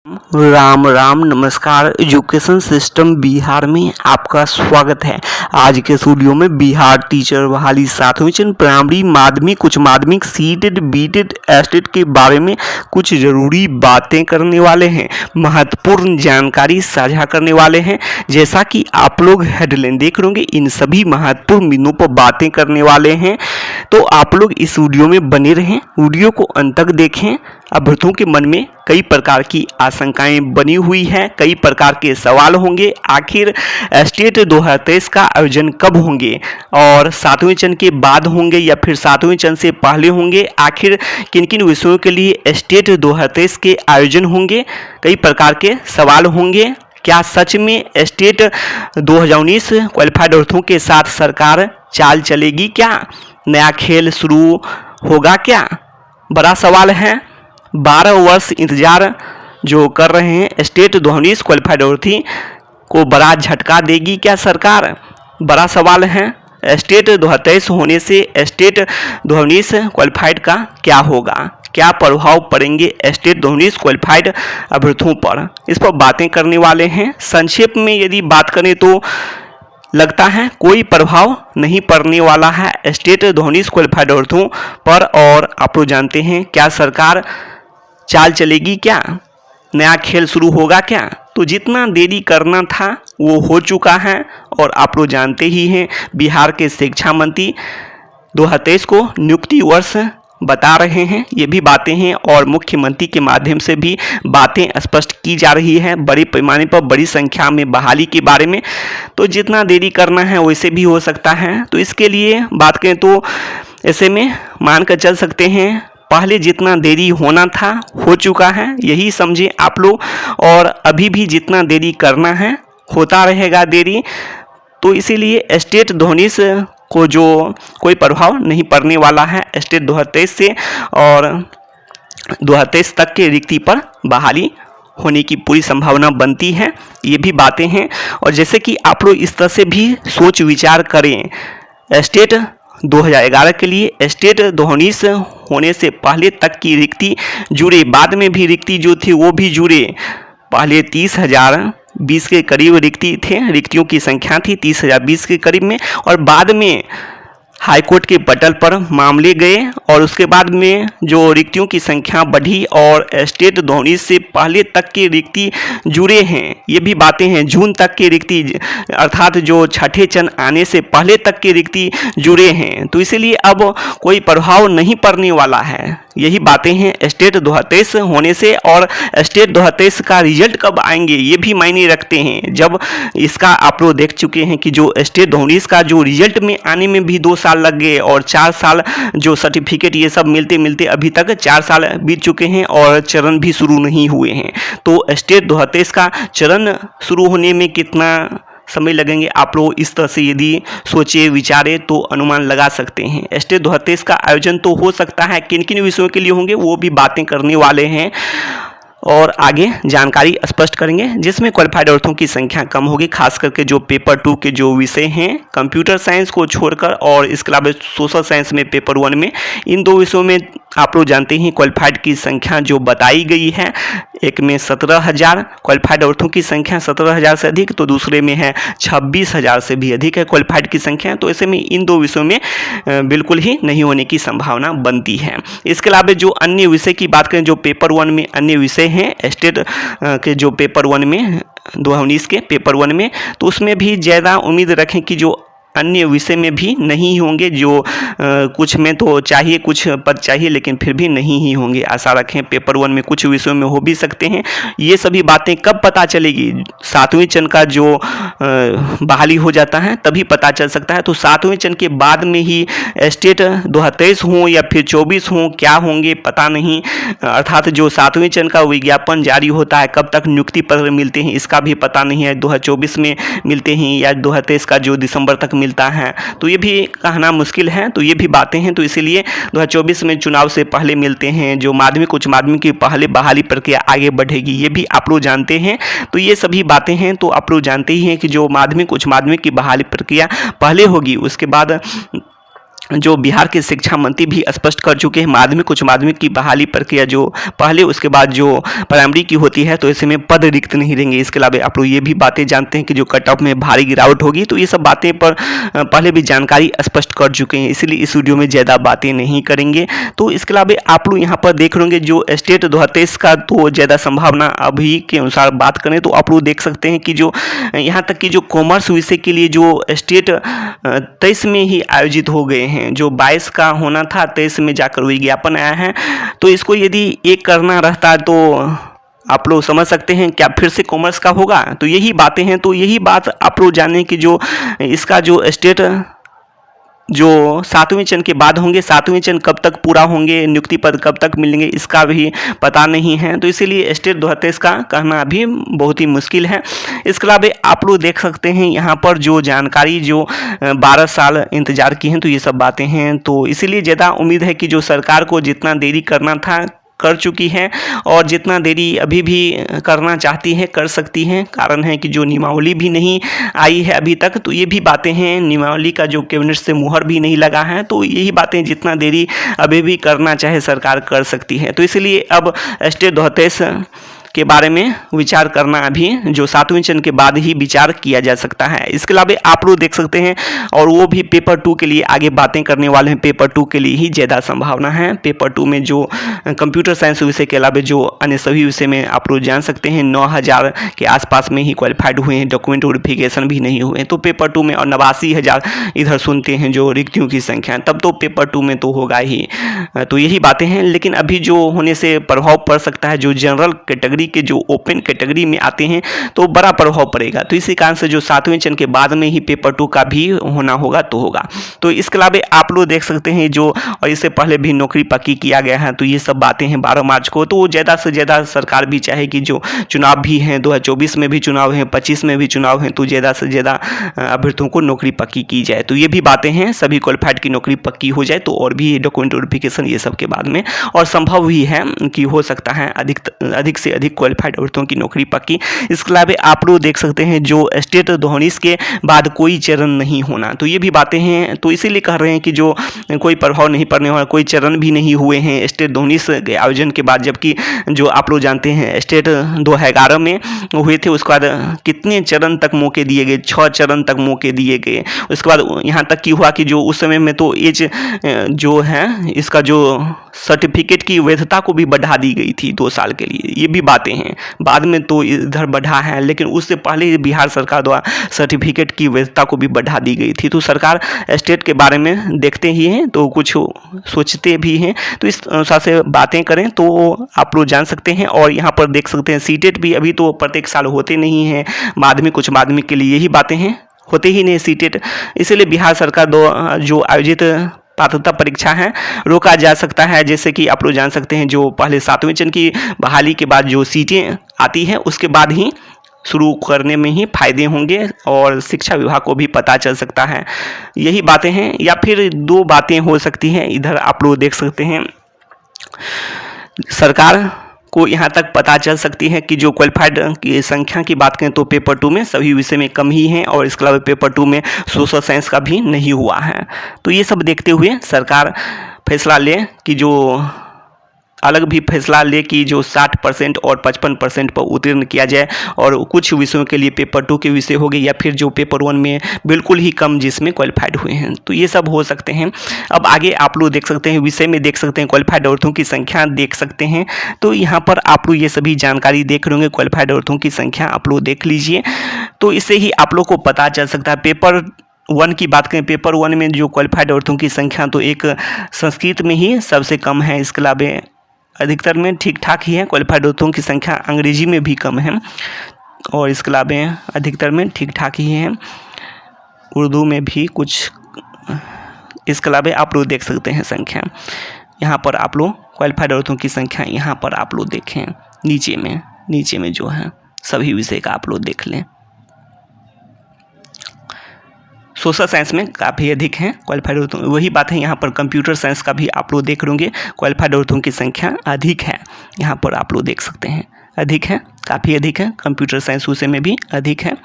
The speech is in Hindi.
राम राम नमस्कार। एजुकेशन सिस्टम बिहार में आपका स्वागत है। आज के इस वीडियो में बिहार टीचर बहाली 7वीं चरण प्राइमरी माध्यमिक उच्च माध्यमिक सीटेट बीटेट एस्टेट के बारे में कुछ ज़रूरी बातें करने वाले हैं, महत्वपूर्ण जानकारी साझा करने वाले हैं। जैसा कि आप लोग हेडलाइन देख रहे होंगे, इन सभी महत्वपूर्ण बिंदुओं पर बातें करने वाले हैं, तो आप लोग इस वीडियो में बने रहें, वीडियो को अंत तक देखें। अभ्यर्थियों के मन में कई प्रकार की आशंकाएं बनी हुई हैं, कई प्रकार के सवाल होंगे। आखिर स्टेट 2023 का आयोजन कब होंगे और 7वें चरण के बाद होंगे या फिर 7वें चरण से पहले होंगे? आखिर किन किन विषयों के लिए स्टेट 2023 के आयोजन होंगे? कई प्रकार के सवाल होंगे। क्या सच में स्टेट 2019 क्वालिफाइड अभ्यर्थियों के साथ सरकार चाल चलेगी? क्या नया खेल शुरू होगा? क्या बड़ा सवाल है। 12 वर्ष इंतजार जो कर रहे हैं स्टेट 2019 क्वालिफाइड अभ्यर्थी को बड़ा झटका देगी क्या सरकार? बड़ा सवाल है। स्टेट 2023 होने से स्टेट 2019 क्वालिफाइड का क्या होगा? क्या प्रभाव पड़ेंगे स्टेट 2019 क्वालिफाइड अभ्यर्थियों पर? इस पर बातें करने वाले हैं। संक्षेप में यदि बात करें तो लगता है कोई प्रभाव नहीं पड़ने वाला है स्टेट 2019 क्वालिफाइड अभ्यर्थियों पर। और आप लोग जानते हैं क्या सरकार चाल चलेगी? क्या नया खेल शुरू होगा? क्या तो जितना देरी करना था वो हो चुका है। और आप लोग जानते ही हैं बिहार के शिक्षा मंत्री 2023 को नियुक्ति वर्ष बता रहे हैं, ये भी बातें हैं। और मुख्यमंत्री के माध्यम से भी बातें स्पष्ट की जा रही है बड़े पैमाने पर, बड़ी संख्या में बहाली के बारे में। तो जितना देरी करना है वैसे भी हो सकता है। तो इसके लिए बात करें तो ऐसे में मान कर चल सकते हैं पहले जितना देरी होना था हो चुका है, यही समझे आप लोग। और अभी भी जितना देरी करना है होता रहेगा देरी। तो इसीलिए स्टेट 2019 को जो कोई प्रभाव नहीं पड़ने वाला है स्टेट 2023 से, और 2023 तक के रिक्ति पर बहाली होने की पूरी संभावना बनती है। ये भी बातें हैं। और जैसे कि आप लोग इस तरह से भी सोच विचार करें, स्टेट 2011 के लिए स्टेट 2019 होने से पहले तक की रिक्ति जुड़े, बाद में भी रिक्ति जो थी वो भी जुड़े। पहले 30,020 के करीब रिक्ति थे, रिक्तियों की संख्या थी 30,020 के करीब में। और बाद में हाईकोर्ट के पटल पर मामले गए और उसके बाद में जो रिक्तियों की संख्या बढ़ी और स्टेट 2019 से पहले तक की रिक्ति जुड़े हैं। ये भी बातें हैं, जून तक की रिक्ति अर्थात जो छठे चरण आने से पहले तक की रिक्ति जुड़े हैं। तो इसीलिए अब कोई प्रभाव नहीं पड़ने वाला है, यही बातें हैं स्टेट 2023 होने से। और स्टेट 2023 का रिजल्ट कब आएंगे ये भी मायने रखते हैं। जब इसका आप लोग देख चुके हैं कि जो स्टेट 2019 का जो रिजल्ट में आने में भी 2 साल लग गए और 4 साल जो सर्टिफिकेट ये सब मिलते मिलते अभी तक 4 साल बीत चुके हैं और चरण भी शुरू नहीं हुए हैं। तो स्टेट 2023 का चरण शुरू होने में कितना समय लगेंगे आप लोग इस तरह से यदि सोचे विचारे तो अनुमान लगा सकते हैं। स्टेट 2023 का आयोजन तो हो सकता है, किन किन विषयों के लिए होंगे वो भी बातें करने वाले हैं और आगे जानकारी स्पष्ट करेंगे, जिसमें क्वालिफाइड अभ्यर्थियों की संख्या कम होगी। खास करके जो पेपर 2 के जो विषय हैं कंप्यूटर साइंस को छोड़कर, और इसके अलावा सोशल साइंस में पेपर 1 में, इन 2 विषयों में आप लोग जानते हैं क्वालिफाइड की संख्या जो बताई गई है, एक में 17,000 क्वालिफाइड अभ्यर्थियों की संख्या 17,000 से अधिक, तो दूसरे में है 26,000 से भी अधिक है क्वालिफाइड की संख्या। तो ऐसे में इन 2 विषयों में बिल्कुल ही नहीं होने की संभावना बनती है। इसके अलावा जो अन्य विषय की बात करें, जो पेपर 1 में अन्य विषय हैं स्टेट के जो पेपर 1 में 2019 के पेपर 1 में, तो उसमें भी ज़्यादा उम्मीद रखें कि जो अन्य विषय में भी नहीं होंगे। जो कुछ में तो चाहिए, कुछ पद चाहिए, लेकिन फिर भी नहीं ही होंगे। आशा रखें पेपर 1 में कुछ विषयों में हो भी सकते हैं। ये सभी बातें कब पता चलेगी? 7वें चरण का जो बहाली हो जाता है तभी पता चल सकता है। तो 7वें चरण के बाद में ही स्टेट 2023 हों या फिर 24 हों, क्या होंगे पता नहीं। अर्थात जो 7वें चरण का विज्ञापन जारी होता है, कब तक नियुक्ति पत्र मिलते हैं इसका भी पता नहीं है। 2024 में मिलते हैं या 2023 का जो दिसंबर तक मिलता है, तो ये भी कहना मुश्किल है। तो ये भी बातें हैं। तो इसीलिए 2024 में चुनाव से पहले मिलते हैं। जो माध्यमिक उच्च माध्यमिक की पहले बहाली प्रक्रिया आगे बढ़ेगी, ये भी आप लोग जानते हैं। तो ये सभी बातें हैं। तो आप लोग जानते ही हैं कि जो माध्यमिक उच्च माध्यमिक की बहाली प्रक्रिया पहले होगी, उसके बाद जो बिहार के शिक्षा मंत्री भी स्पष्ट कर चुके हैं, माध्यमिक उच्च माध्यमिक की बहाली प्रक्रिया जो पहले उसके बाद जो प्राइमरी की होती है तो ऐसे में पद रिक्त नहीं रहेंगे। इसके अलावा आप लोग ये भी बातें जानते हैं कि जो कट ऑफ में भारी गिरावट होगी, तो ये सब बातें पर पहले भी जानकारी स्पष्ट कर चुके हैं, इसलिए इस वीडियो में ज़्यादा बातें नहीं करेंगे। तो इसके अलावा आप लोग यहाँ पर देख रहे जो स्टेट 2023 का तो ज़्यादा संभावना अभी के अनुसार बात करें तो आप लोग देख सकते हैं कि जो यहाँ तक कि जो कॉमर्स विषय के लिए जो स्टेट 23 में ही आयोजित हो गए हैं, जो 22 का होना था 23 में जाकर विज्ञापन आया है। तो इसको यदि एक करना रहता तो आप लोग समझ सकते हैं क्या फिर से कॉमर्स का होगा। तो यही बातें हैं, तो यही बात आप लोग जानें कि जो इसका जो स्टेट जो 7वें चरण के बाद होंगे, 7वें चरण कब तक पूरा होंगे, नियुक्ति पद कब तक मिलेंगे, इसका भी पता नहीं है। तो इसीलिए स्टेट 2023 का कहना अभी बहुत ही मुश्किल है। इसके अलावा आप लोग देख सकते हैं यहाँ पर जो जानकारी जो 12 साल इंतजार की हैं, तो ये सब बातें हैं। तो इसीलिए ज़्यादा उम्मीद है कि जो सरकार को जितना देरी करना था कर चुकी है, और जितना देरी अभी भी करना चाहती है कर सकती हैं। कारण है कि जो नियमावली भी नहीं आई है अभी तक, तो ये भी बातें हैं, नियमावली का जो कैबिनेट से मुहर भी नहीं लगा है। तो यही बातें जितना देरी अभी भी करना चाहे सरकार कर सकती है। तो इसलिए अब स्टेट 2023 के बारे में विचार करना अभी जो 7वें चरण के बाद ही विचार किया जा सकता है। इसके अलावा आप लोग देख सकते हैं, और वो भी पेपर 2 के लिए आगे बातें करने वाले हैं। पेपर 2 के लिए ही ज़्यादा संभावना है। पेपर 2 में जो कंप्यूटर साइंस विषय के अलावा जो अन्य सभी विषय में आप लोग जान सकते हैं 9000 के आसपास में ही क्वालिफाइड हुए हैं, डॉक्यूमेंट वेरिफिकेशन भी नहीं हुए। तो पेपर 2 में और 89,000 इधर सुनते हैं जो रिक्तियों की संख्या, तब तो पेपर 2 में तो होगा ही। तो यही बातें हैं, लेकिन अभी जो होने से प्रभाव पड़ सकता है जो जनरल कैटेगरी के जो ओपन कैटेगरी में आते हैं तो बड़ा प्रभाव पड़ेगा। तो इसी कारण से जो 7वें चरण के बाद में ही पेपर 2 का भी होना होगा तो होगा। तो इसके अलावा आप लोग देख सकते हैं जो, और इससे पहले भी नौकरी पक्की किया गया है। तो ये सब बातें हैं 12 मार्च को। तो ज़्यादा से ज़्यादा सरकार भी चाहे कि जो चुनाव भी हैं, 2024 में भी चुनाव हैं, 25 में भी चुनाव हैं, तो ज़्यादा से ज़्यादा अभ्यर्थियों को नौकरी पक्की की जाए। तो ये भी बातें हैं, सभी क्वालिफाइड की नौकरी पक्की हो जाए तो और भी डॉक्यूमेंट वेरिफिकेशन ये सब के बाद में, और संभव भी है कि हो सकता है अधिक से अधिक क्वालिफाइड औरतों की नौकरी पक्की। इसके अलावा आप लोग देख सकते हैं जो स्टेट 2019 के बाद कोई चरण नहीं होना, तो ये भी बातें हैं। तो इसीलिए कह रहे हैं कि जो कोई प्रभाव नहीं पड़ने वाला, कोई चरण भी नहीं हुए हैं स्टेट 2019 के आयोजन के बाद। जबकि जो आप लोग जानते हैं स्टेट 2011 में हुए थे, उसके बाद कितने चरण तक मौके दिए गए, 6 चरण तक मौके दिए गए। उसके बाद यहाँ तक कि हुआ कि जो उस समय में तो एज जो है इसका जो सर्टिफिकेट की वैधता को भी बढ़ा दी गई थी 2 साल के लिए। ये भी बातें हैं, बाद में तो इधर बढ़ा है, लेकिन उससे पहले बिहार सरकार द्वारा सर्टिफिकेट की वैधता को भी बढ़ा दी गई थी। तो सरकार स्टेट के बारे में देखते ही हैं तो कुछ सोचते भी हैं। तो इस अनुसार से बातें करें तो आप लोग जान सकते हैं। और यहाँ पर देख सकते हैं सीटेट भी अभी तो प्रत्येक साल होते नहीं हैं, माध्यमिक उच्च माध्यमिक के लिए यही बातें हैं, होते ही नहीं सीटेट। इसलिए बिहार सरकार जो आयोजित पात्रता परीक्षा है रोका जा सकता है। जैसे कि आप लोग जान सकते हैं जो पहले 7वें चरण की बहाली के बाद जो सीटें आती हैं उसके बाद ही शुरू करने में ही फायदे होंगे, और शिक्षा विभाग को भी पता चल सकता है। यही बातें हैं, या फिर 2 बातें हो सकती हैं। इधर आप लोग देख सकते हैं सरकार को यहाँ तक पता चल सकती है कि जो क्वालिफाइड की संख्या की बात करें तो पेपर 2 में सभी विषय में कम ही हैं, और इसके अलावा पेपर 2 में सोशल साइंस का भी नहीं हुआ है। तो ये सब देखते हुए सरकार फैसला ले कि जो अलग भी फैसला ले कि जो 60% और 55% पर उत्तीर्ण किया जाए, और कुछ विषयों के लिए पेपर 2 के विषय हो गए, या फिर जो पेपर 1 में बिल्कुल ही कम जिसमें क्वालिफाइड हुए हैं। तो ये सब हो सकते हैं। अब आगे आप लोग देख सकते हैं विषय में देख सकते हैं क्वालिफाइड औरतों की संख्या देख सकते हैं। तो यहाँ पर आप लोग ये सभी जानकारी देख रहे होंगे, क्वालिफाइड औरतों की संख्या आप लोग देख लीजिए। तो इससे ही आप लोग को पता चल सकता है। पेपर 1 की बात करें, पेपर 1 में जो क्वालिफाइड औरतों की संख्या तो एक संस्कृत में ही सबसे कम है। इसके अलावा अधिकतर में ठीक ठाक ही है। क्वालिफाइड औरतों की संख्या अंग्रेजी में भी कम है, और इसके अलावा अधिकतर में ठीक ठाक ही है, उर्दू में भी कुछ। इसके अलावा आप लोग देख सकते हैं संख्या यहाँ पर, आप लोग क्वालिफाइड औरतों की संख्या यहाँ पर आप लोग देखें नीचे में जो है सभी विषय का आप लोग देख लें। सोशल साइंस में काफ़ी अधिक हैं क्वालिफाइड औरतों, वही बात है यहाँ पर कंप्यूटर साइंस का भी आप लोग देख लेंगे, क्वालिफाइड औरतों की संख्या अधिक है। यहाँ पर आप लोग देख सकते हैं अधिक है, काफ़ी अधिक है। कंप्यूटर साइंस विषय में भी अधिक है।